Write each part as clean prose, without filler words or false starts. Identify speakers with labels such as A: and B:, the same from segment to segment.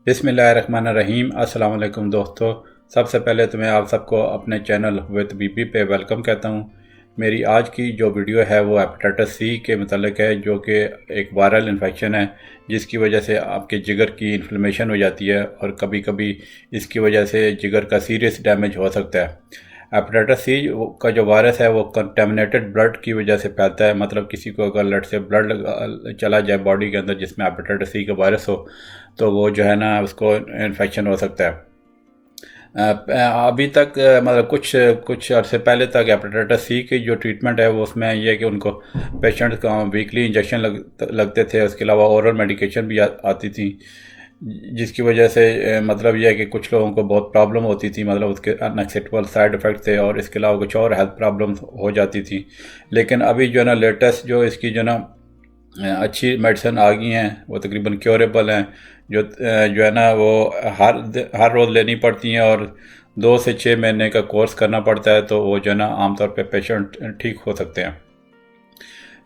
A: बिस्मिल्लाहिर्रहमानिर्रहीम। अस्सलाम वालेकुम दोस्तों। सबसे पहले तो मैं आप सबको अपने चैनल विद बीबी पे वेलकम कहता हूँ। मेरी आज की जो वीडियो है वो हेपेटाइटिस सी के मतलब है, जो कि एक वायरल इन्फेक्शन है जिसकी वजह से आपके जिगर की इन्फ्लेमेशन हो जाती है और कभी कभी इसकी वजह से जिगर का सीरियस डैमेज हो सकता है। हेपेटाइटिस सी का जो वायरस है वो कंटेमिनेटेड ब्लड की वजह से फैलता है। मतलब किसी को अगर ब्लड से ब्लड चला जाए बॉडी के अंदर जिसमें हेपेटाइटिस सी का वायरस हो तो वो जो है ना उसको इन्फेक्शन हो सकता है। अभी तक मतलब कुछ कुछ अर्से पहले तक हेपेटाइटिस सी की जो ट्रीटमेंट है वो उसमें ये है कि उनको पेशेंट का वीकली इंजेक्शन लगते थे। उसके अलावा ओरल मेडिकेशन भी आती थी जिसकी वजह से मतलब यह है कि कुछ लोगों को बहुत प्रॉब्लम होती थी, मतलब उसके अनएक्सेप्टेबल साइड इफ़ेक्ट थे और इसके अलावा कुछ और हेल्थ प्रॉब्लम्स हो जाती थी। लेकिन अभी जो है ना लेटेस्ट जो इसकी जो ना अच्छी मेडिसिन आ गई हैं वो तकरीबन क्योरेबल हैं, जो है ना वो हर रोज़ लेनी पड़ती हैं और 2 से 6 महीने का कोर्स करना पड़ता है, तो वो जो है ना आमतौर पे पेशेंट ठीक हो सकते हैं।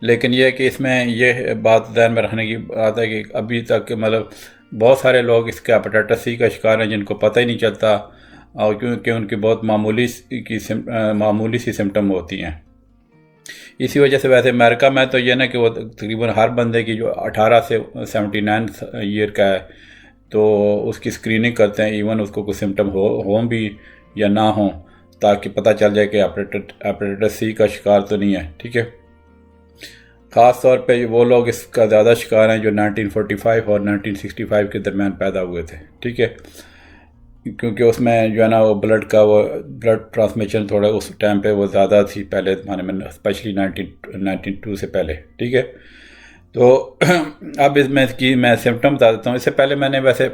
A: लेकिन यह है कि इसमें यह बात ध्यान में रखने की बात है कि अभी तक मतलब बहुत सारे लोग इसके हेपेटाइटिस सी का शिकार हैं जिनको पता ही नहीं चलता, और क्योंकि उनकी बहुत मामूली सी सिम्टम होती हैं। इसी वजह से वैसे अमेरिका में तो ये ना कि वो तकरीबन हर बंदे की जो 18 से 79 ईयर का है तो उसकी स्क्रीनिंग करते हैं, इवन उसको कुछ सिम्टम हो भी या ना हो, ताकि पता चल जाए कि हेपेटाइटिस सी का शिकार तो नहीं है। ठीक है, ख़ास तौर पे वो लोग इसका ज़्यादा शिकार हैं जो 1945 और 1965 के दरमियान पैदा हुए थे। ठीक है, क्योंकि उसमें जो है ना वो ब्लड ट्रांसमिशन थोड़ा उस टाइम पे वो ज़्यादा थी पहले ज़माने में, स्पेशली 1992 से पहले। ठीक है, तो अब इसमें इसकी मैं सिम्टम बता देता हूँ। इससे पहले मैंने वैसे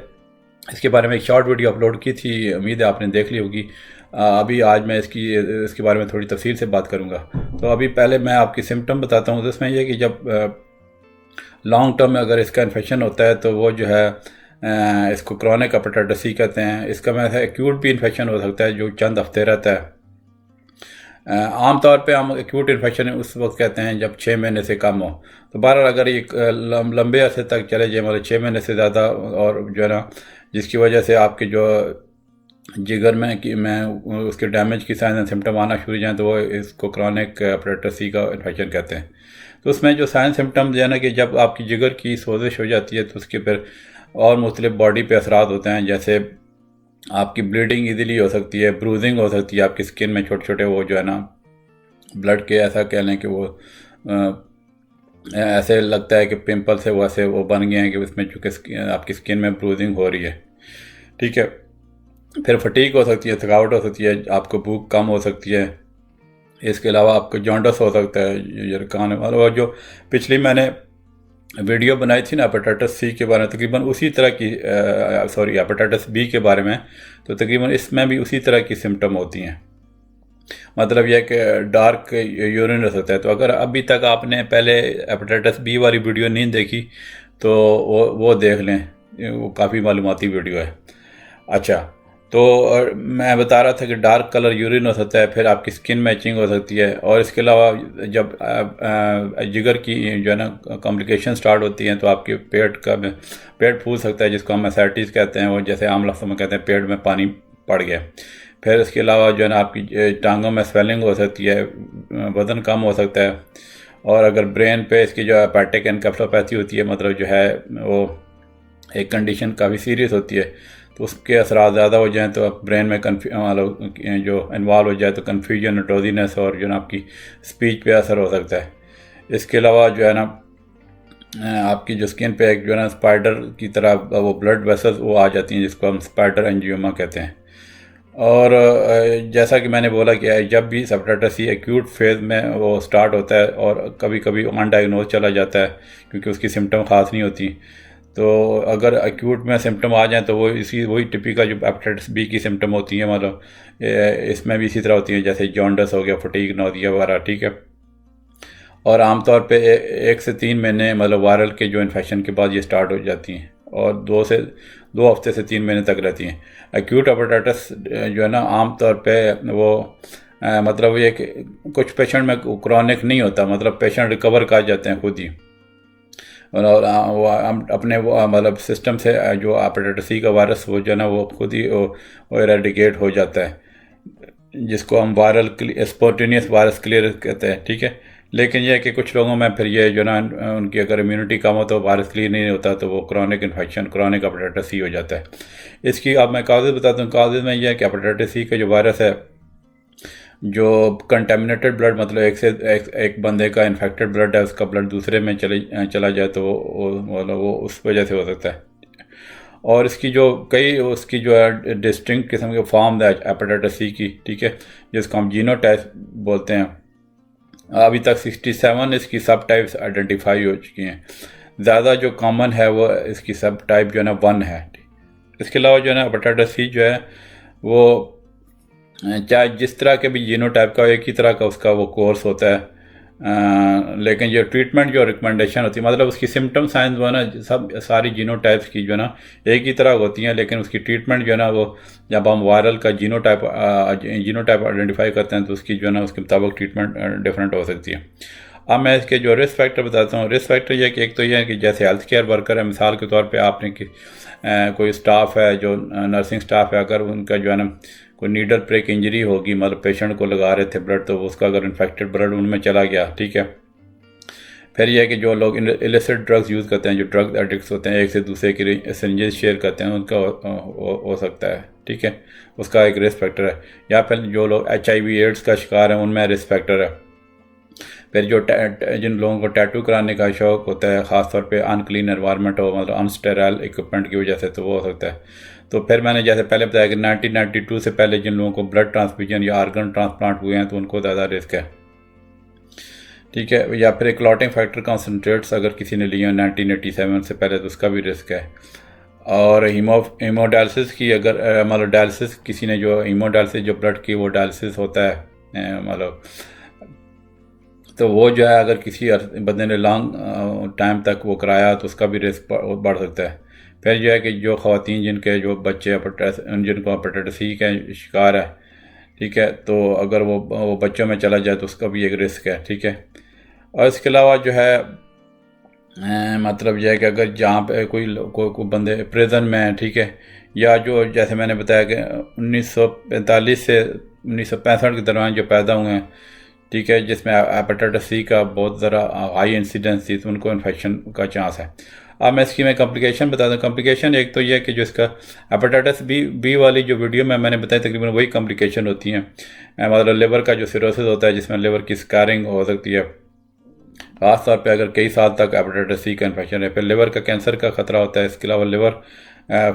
A: इसके बारे में एक शॉर्ट वीडियो अपलोड की थी, उम्मीद है आपने देख ली होगी। अभी आज मैं इसके बारे में थोड़ी तफसील से बात करूँगा। तो अभी पहले मैं आपकी सिम्टम बताता हूँ। तो इसमें यह कि जब लॉन्ग टर्म में अगर इसका इन्फेक्शन होता है तो वो जो है इसको क्रॉनिक हेपेटाइटिस सी कहते हैं। इसका मतलब एक्यूट भी इन्फेक्शन हो सकता है जो चंद हफ्ते रहता है। आमतौर पे हम एक्यूट इन्फेक्शन उस वक्त कहते हैं जब 6 महीने से कम हो। तो बहरहाल अगर ये लंबे अरसे तक चले जाए, मतलब 6 महीने से ज़्यादा, और जो है ना जिसकी वजह से आपके जो जिगर में उसके डैमेज की साइन एंड सिम्टम आना शुरू हो जाए तो वो इसको क्रॉनिक हेपेटाइटिस सी का इन्फेक्शन कहते हैं। तो उसमें जो साइन सिम्टम्स है ना कि जब आपकी जिगर की सोजिश हो जाती है तो उसके फिर और मुख्तलिफ बॉडी पे असरात होते हैं, जैसे आपकी ब्लीडिंग इजीली हो सकती है, ब्रूजिंग हो सकती है, आपकी स्किन में छोटे छोटे वो जो है ना ब्लड के ऐसा कह लें कि वो ऐसे लगता है कि पिंपल्स है वैसे वो बन गए हैं कि उसमें चूँकि आपकी स्किन में ब्रूजिंग हो रही है। ठीक है, फिर फटीक हो सकती है, थकावट हो सकती है, आपको भूख कम हो सकती है। इसके अलावा आपको जॉन्डस हो सकता है, यरकान वाला। और जो पिछली मैंने वीडियो बनाई थी ना हेपेटाइटिस सी के बारे में, तकरीबन उसी तरह की सॉरी हेपेटाइटिस बी के बारे में, तो तकरीबन इसमें भी उसी तरह की सिम्टम होती हैं। मतलब यह कि डार्क यूरिन हो सकता है। तो अगर अभी तक आपने पहले हेपेटाइटिस बी वाली वीडियो नहीं देखी तो वो देख लें, वो काफ़ी मालूमाती वीडियो है। अच्छा, तो मैं बता रहा था कि डार्क कलर यूरिन हो सकता है, फिर आपकी स्किन मैचिंग हो सकती है, और इसके अलावा जब जिगर की जो है ना कॉम्प्लिकेशन स्टार्ट होती हैं तो आपके पेट फूल सकता है, जिसको हम एसाइटिस कहते हैं, वो जैसे आम लफ्ज़ों में कहते हैं पेट में पानी पड़ गया। फिर इसके अलावा जो है ना आपकी टांगों में स्वेलिंग हो सकती है, वज़न कम हो सकता है, और अगर ब्रेन पे इसकी जो हेपेटिक एनकेफेलोपैथी होती है, मतलब जो है वो एक कंडीशन काफ़ी सीरियस होती है, तो उसके असरात ज़्यादा हो जाएँ तो ब्रेन में मतलब जो इन्वॉल्व हो जाए तो कन्फ्यूजन, डोजीनेस और जो है ना आपकी स्पीच पे असर हो सकता है। इसके अलावा जो है ना आपकी जो स्किन पे एक जो है ना स्पाइडर की तरह वो ब्लड वेसल्स वो आ जाती हैं, जिसको हम स्पाइडर एंजियोमा कहते हैं। और जैसा कि मैंने बोला कि जब भी हेपेटाइटिस सी एक्यूट फेज़ में वो स्टार्ट होता है और कभी कभी अनडायग्नोज चला जाता है क्योंकि उसकी सिम्टम ख़ास नहीं होती। तो अगर एक्यूट में सिम्टम आ जाएँ तो वही टिपिकल जो हेपेटाइटिस बी की सिम्टम होती हैं, मतलब इसमें भी इसी तरह होती हैं, जैसे जॉन्डस हो गया, फटीग, नौजिया वगैरह। ठीक है, और आमतौर पे 1 से 3 महीने मतलब वायरल के जो इन्फेक्शन के बाद ये स्टार्ट हो जाती हैं और 2 हफ्ते से 3 महीने तक रहती हैं। एक्यूट हेपेटाइटिस जो है ना आमतौर पे वो मतलब ये कि कुछ पेशेंट में क्रॉनिक नहीं होता, मतलब पेशेंट रिकवर कर जाते हैं खुद ही। और वो हम अपने वो मतलब सिस्टम से जो हेपेटाइटिस सी का वायरस वो जो है ना वो खुद ही वो इरेडिकेट हो जाता है, जिसको हम वायरल स्पॉन्टेनियस वायरस क्लियर कहते हैं, ठीक है। लेकिन यह है कि कुछ लोगों में फिर ये जो ना उनकी अगर इम्यूनिटी कम हो तो वायरस क्लियर नहीं होता, तो वो chronic infection chronic hepatitis C हो जाता है। इसकी अब मैं काजेज़ बताता हूँ। काजेज़ में यह है कि हेपेटाइटिस सी का जो वायरस है, जो कंटेमिनेटेड ब्लड मतलब एक बंदे का इन्फेक्टेड ब्लड है, उसका ब्लड दूसरे में चला जाए तो वो उस वजह से हो सकता है। और इसकी जो कई उसकी जो है डिस्टिंक्ट किस्म के फॉर्म है हेपेटाइटिस सी की, ठीक है, जिसको हम जीनोटाइप बोलते हैं। अभी तक 67 इसकी सब टाइप्स आइडेंटिफाई हो चुकी हैं। ज़्यादा जो कॉमन है वो इसकी सब टाइप जो है ना 1 है। इसके अलावा जो है ना हेपेटाइटिस सी जो है वो चाहे जिस तरह के भी जीनोटाइप का एक ही तरह का उसका वो कोर्स होता है, लेकिन जो ट्रीटमेंट जो रिकमेंडेशन होती है मतलब उसकी सिम्टम साइंस जो है ना सब सारी जीनोटाइप्स की जो है ना एक ही तरह होती हैं, लेकिन उसकी ट्रीटमेंट जो है ना वो जब हम वायरल का जीनोटाइप आइडेंटिफाई करते हैं तो उसकी जो है ना उसके मुताबिक ट्रीटमेंट डिफरेंट हो सकती है। अब मैं इसके जो रिस्क फैक्टर बताता हूँ। रिस्क फैक्टर ये कि एक तो ये है कि जैसे हेल्थ केयर वर्कर है, मिसाल के तौर पे आपने कोई स्टाफ है जो नर्सिंग स्टाफ है, अगर उनका जो है ना कोई नीडल प्रेक इंजरी होगी, मतलब पेशेंट को लगा रहे थे ब्लड, तो उसका अगर इन्फेक्टेड ब्लड उनमें चला गया, ठीक है। फिर यह है कि जो लोग इलिसिट ड्रग्स यूज़ करते हैं, जो ड्रग एडिक्ट्स होते हैं, एक से दूसरे की सिरिंजेस शेयर करते हैं, उनका हो सकता है, ठीक है, उसका एक रिस्क फैक्टर है। या फिर जो लोग HIV एड्स का शिकार हैं उनमें रिस्क फैक्टर है। फिर जो जिन लोगों को टैटू कराने का शौक़ होता है, ख़ासतौर पे अनक्लीन एनवायरनमेंट हो, मतलब अनस्टेराइल इक्विपमेंट की वजह से, तो वो हो सकता है। तो फिर मैंने जैसे पहले बताया कि 1992 से पहले जिन लोगों को ब्लड ट्रांसफ्यूजन या आर्गन ट्रांसप्लांट हुए हैं तो उनको ज़्यादा रिस्क है, ठीक है। या फिर क्लॉटिंग फैक्टर कॉन्सनट्रेट्स अगर किसी ने लिए 1987 से पहले तो उसका भी रिस्क है। और हीमोडायलिसिस की अगर मतलब डायलिसिस किसी ने जो हीमोडायलिसिस जो ब्लड की वो डायलिसिस होता है मतलब, तो वो जो है अगर किसी बंदे ने लॉन्ग टाइम तक वो कराया तो उसका भी रिस्क बढ़ सकता है। फिर जो है कि जो ख़वातीन जिनके जो बच्चे जिनको हेपेटाइटिस सी का शिकार है, ठीक है, तो अगर वो बच्चों में चला जाए तो उसका भी एक रिस्क है, ठीक है। और इसके अलावा जो है मतलब यह है कि अगर जहाँ पे कोई बंदे प्रिजन में है, ठीक है, या जो जैसे मैंने बताया कि 1945 से 1965 के दरमियान जो पैदा हुए हैं, ठीक है, जिसमें हेपेटाइटिस सी का बहुत ज़रा हाई इंसिडेंस थी, तो उनको इन्फेक्शन का चांस है। अब मैं इसकी कॉम्प्लिकेशन बता दूँ। कॉम्प्लिकेशन एक तो ये है कि जो इसका हेपेटाइटिस बी वाली जो वीडियो में मैंने बताई तकरीबन वही कॉम्प्लिकेशन होती हैं, मतलब लिवर का जो सिरोसिस होता है जिसमें लिवर की स्काररिंग हो सकती है, ख़ास तौर पे अगर कई साल तक हेपेटाइटिस सी का इन्फेक्शन है। फिर लिवर का कैंसर का ख़तरा होता है, इसके अलावा लिवर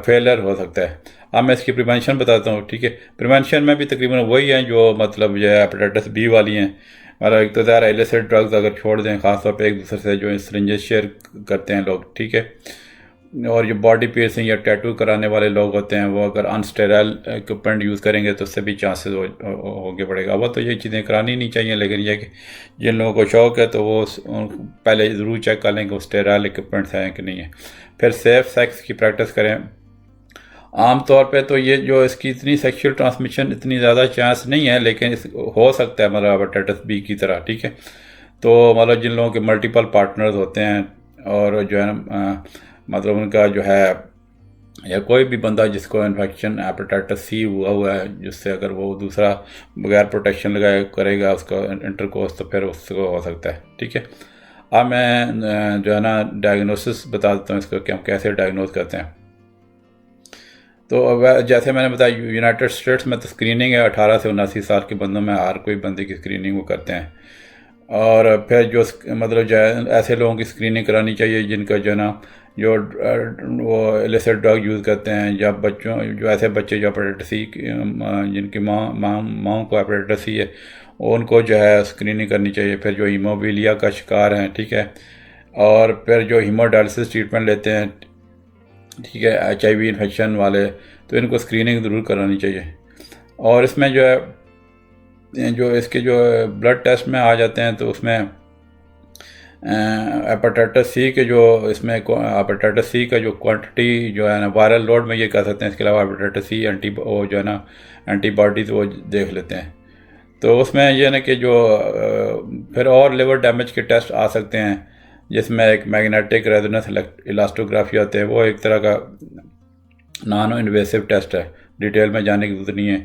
A: फेलियर हो सकता है। अब मैं इसकी प्रिवेंशन बताता हूँ, ठीक है। प्रिवेंशन में भी तकरीबन वही है जो मतलब जो है हेपेटाइटिस बी वाली हैं। मतलब एक तो ज़्यादा इलिसिट ड्रग्स अगर छोड़ दें, ख़ासतौर पे एक दूसरे से जो सिरिंजेस शेयर करते हैं लोग, ठीक है, और जो बॉडी पियर्सिंग या टैटू कराने वाले लोग होते हैं वो अगर अनस्टेराइल इक्विपमेंट यूज़ करेंगे तो उससे भी चांसेस होगे बढ़ेगा। वो तो ये चीज़ें करानी नहीं चाहिए, लेकिन यह कि जिन लोगों को शौक़ है तो वो पहले ज़रूर चेक कर लें कि वो स्टेराइल इक्विपमेंट्स हैं कि नहीं है। फिर सेफ सेक्स की प्रैक्टिस करें। आम तौर पे तो ये जो इसकी इतनी सेक्सुअल ट्रांसमिशन इतनी ज़्यादा चांस नहीं है, लेकिन हो सकता है मतलब हेपेटाइटिस बी की तरह, ठीक है। तो मतलब जिन लोगों के मल्टीपल पार्टनर्स होते हैं और जो है ना मतलब उनका जो है या कोई भी बंदा जिसको इन्फेक्शन हेपेटाइटिस सी हुआ है, जिससे अगर वो दूसरा बगैर प्रोटेक्शन लगाए करेगा उसका इंटरकोर्स, तो फिर उसको हो सकता है, ठीक है। अब मैं जो है ना डायग्नोसिस बता देता हूँ इसको कि हम कैसे डायग्नोज करते हैं। तो अब जैसे मैंने बताया यूनाइटेड स्टेट्स में तो स्क्रीनिंग है 18 से 79 साल के बंदों में, हर कोई बंदे की स्क्रीनिंग वो करते हैं। और फिर जो मतलब जो है ऐसे लोगों की स्क्रीनिंग करानी चाहिए जिनका जो है ना जो वो इलिसिट ड्रग यूज़ करते हैं, या बच्चों जो ऐसे बच्चे जो हेपेटाइटिस सी जिनकी माँ को हेपेटाइटिस सी है उनको जो है स्क्रीनिंग करनी चाहिए। फिर जो हीमोफीलिया का शिकार हैं, ठीक है, और फिर जो हीमोडायलिसिस ट्रीटमेंट लेते हैं, ठीक है, HIV इन्फेक्शन वाले, तो इनको स्क्रीनिंग ज़रूर करानी चाहिए। और इसमें जो है जो इसके जो ब्लड टेस्ट में आ जाते हैं तो उसमें हेपेटाइटिस सी के जो इसमें हेपेटाइटिस सी का जो क्वांटिटी जो है ना वायरल लोड में ये कर सकते हैं। इसके अलावा हेपेटाइटिस सी वो जो है ना एंटीबॉडीज़ वो देख लेते हैं। तो उसमें यह ना कि जो फिर और लिवर डैमेज के टेस्ट आ सकते हैं, जिसमें एक मैग्नेटिक रेजोनेंस इलास्टोग्राफी आते हैं, वो एक तरह का नॉन इन्वेसिव टेस्ट है, डिटेल में जाने की जरूरत नहीं है,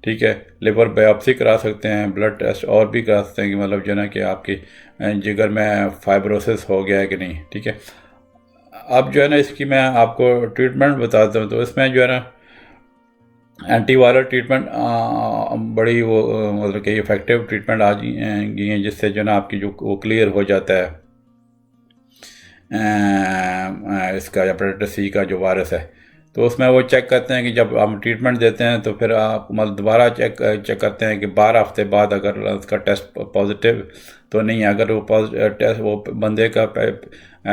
A: ठीक है। लिवर बायोप्सी करा सकते हैं, ब्लड टेस्ट और भी करा सकते हैं कि मतलब जो है ना कि आपकी जिगर में फाइब्रोसिस हो गया है कि नहीं, ठीक है। अब जो है ना इसकी मैं आपको ट्रीटमेंट बताता हूँ। तो इसमें जो है ना एंटीवायरल ट्रीटमेंट बड़ी वो मतलब कि इफ़ेक्टिव ट्रीटमेंट आ गई हैं, जिससे जो है ना आपकी जो वो क्लियर हो जाता है इसका हेपेटाइटिस सी का जो वायरस है। तो उसमें वो चेक करते हैं कि जब हम ट्रीटमेंट देते हैं तो फिर आप मतलब दोबारा चेक करते हैं कि 12 हफ्ते बाद अगर उसका टेस्ट पॉजिटिव तो नहीं है। अगर वो टेस्ट वो बंदे का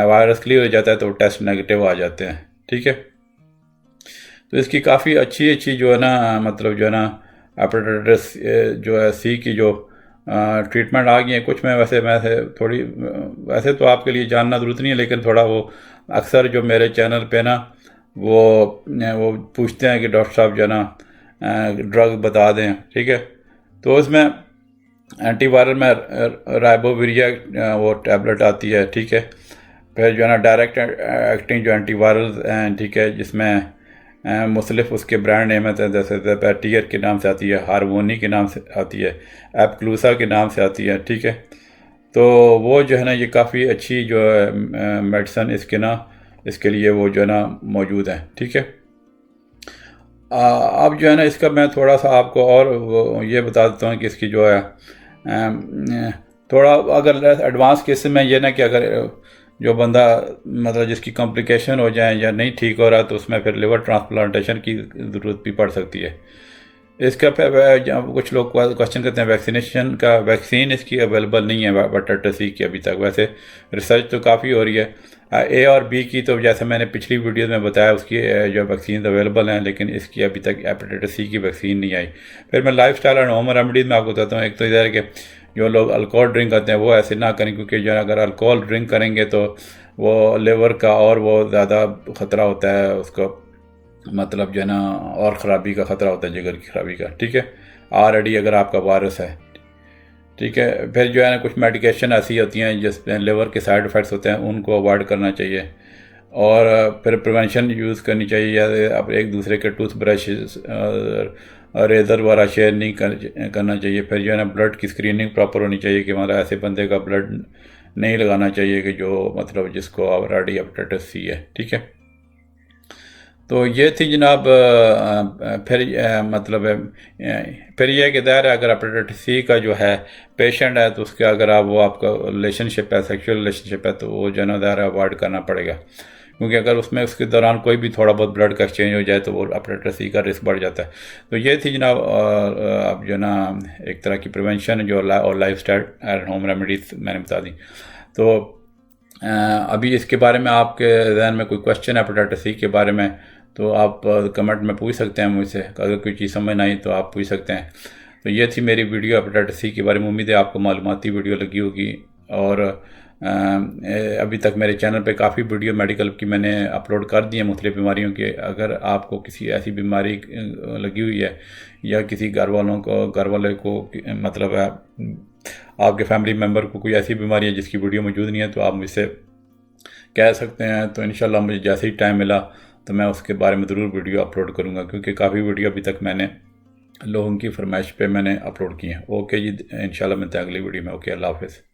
A: वायरस क्लियर हो जाता है तो टेस्ट नेगेटिव आ जाते हैं, ठीक है। तो इसकी काफ़ी अच्छी अच्छी जो है ना मतलब जो है ना हेपेटाइटिस जो है सी की जो ट्रीटमेंट आ गई है। कुछ में वैसे थोड़ी वैसे तो आपके लिए जानना ज़रूरत नहीं है, लेकिन थोड़ा वो अक्सर जो मेरे चैनल पे ना वो पूछते हैं कि डॉक्टर साहब जो है ना ड्रग बता दें, ठीक है। तो उसमें एंटीवायरल में राइबोविरिया वो टैबलेट आती है, ठीक है। फिर जो है ना डायरेक्ट एक्टिंग जो एंटीवायरल हैं, ठीक है, जिसमें मुख्तलिफ उसके ब्रांड नेम है, जैसे पेटियर के नाम से आती है, हारमोनी के नाम से आती है, एपक्लूसा के नाम से आती है, ठीक है। तो वो जो है ना ये काफ़ी अच्छी जो है मेडिसन इसके लिए वो जो है ना मौजूद है, ठीक है। अब जो है ना इसका मैं थोड़ा सा आपको और ये बता देता हूँ कि इसकी जो है थोड़ा अगर एडवांस केस में ये ना कि अगर जो बंदा मतलब जिसकी कॉम्प्लिकेशन हो जाए या नहीं ठीक हो रहा तो उसमें फिर लिवर ट्रांसप्लांटेशन की ज़रूरत भी पड़ सकती है। इसका कुछ लोग क्वेश्चन करते हैं वैक्सीनेशन का, वैक्सीन इसकी अवेलेबल नहीं है हेपेटाइटिस सी की अभी तक। वैसे रिसर्च तो काफ़ी हो रही है। ए और बी की तो जैसे मैंने पिछली वीडियो में बताया उसकी जो वैक्सीन अवेलेबल हैं, लेकिन इसकी अभी तक हेपेटाइटिस सी की वैक्सीन नहीं आई। फिर मैं लाइफस्टाइल एंड होम रेमेडीज़ में आपको बताता हूँ। एक तो इधर के जो लोग अल्कोहल ड्रिंक करते हैं वो ऐसे ना करें, क्योंकि जो अगर अल्कोहल ड्रिंक करेंगे तो वो लिवर का और वो ज़्यादा ख़तरा होता है उसको, मतलब जो है ना और ख़राबी का ख़तरा होता है, जिगर की खराबी का, ठीक है। ऑलरेडी अगर आपका वायरस है, ठीक है। फिर जो है ना कुछ मेडिकेशन ऐसी होती हैं जिसमें लिवर के साइड इफ़ेक्ट्स होते हैं, उनको अवॉइड करना चाहिए। और फिर प्रिवेंशन यूज़ करनी चाहिए, या अब एक दूसरे के टूथ ब्रश रेज़र वगैरह शेयर नहीं करना चाहिए। फिर जो है ना ब्लड की स्क्रीनिंग प्रॉपर होनी चाहिए कि मतलब ऐसे बंदे का ब्लड नहीं लगाना चाहिए कि जो मतलब जिसको ऑलरेडी हेपेटाइटिस सी है, ठीक है। तो ये थी जनाब। फिर मतलब फिर यह कि दायरा अगर हेपेटाइटिस सी का जो है पेशेंट है तो उसके अगर आप वो आपका रिलेशनशिप है, सेक्सुअल रिलेशनशिप है, तो वो जो है दायरा अवॉइड करना पड़ेगा, क्योंकि अगर उसमें उसके दौरान कोई भी थोड़ा बहुत ब्लड का एक्सचेंज हो जाए तो वो हेपेटाइटिस सी का रिस्क बढ़ जाता है। तो ये थी जनाब अब जो ना एक तरह की प्रिवेंशन जो और life style and home remedies मैंने बता दी। तो अभी इसके बारे में आपके जहन में कोई क्वेश्चन है हेपेटाइटिस सी के बारे में तो आप कमेंट में पूछ सकते हैं मुझसे। अगर कोई चीज़ समझ ना आई तो आप पूछ सकते हैं। तो ये थी मेरी वीडियो हेपेटाइटिस सी के बारे में। उम्मीद है आपको मालूमाती वीडियो लगी होगी। और अभी तक मेरे चैनल पे काफ़ी वीडियो मेडिकल की मैंने अपलोड कर दी है मुख्तलिफ बीमारियों के। अगर आपको किसी ऐसी बीमारी लगी हुई है या किसी घर वाले को मतलब आपके फैमिली मेम्बर को कोई ऐसी बीमारी है जिसकी वीडियो मौजूद नहीं है तो आप मुझसे कह सकते हैं। तो इंशाल्लाह मुझे जैसे ही टाइम मिला तो मैं उसके बारे में ज़रूर वीडियो अपलोड करूँगा, क्योंकि काफ़ी वीडियो अभी तक मैंने लोगों की फरमाइश पे मैंने अपलोड की है। ओके जी, इंशाल्लाह मिलते हैं अगली वीडियो में। ओके, अल्लाह हाफ़िज़।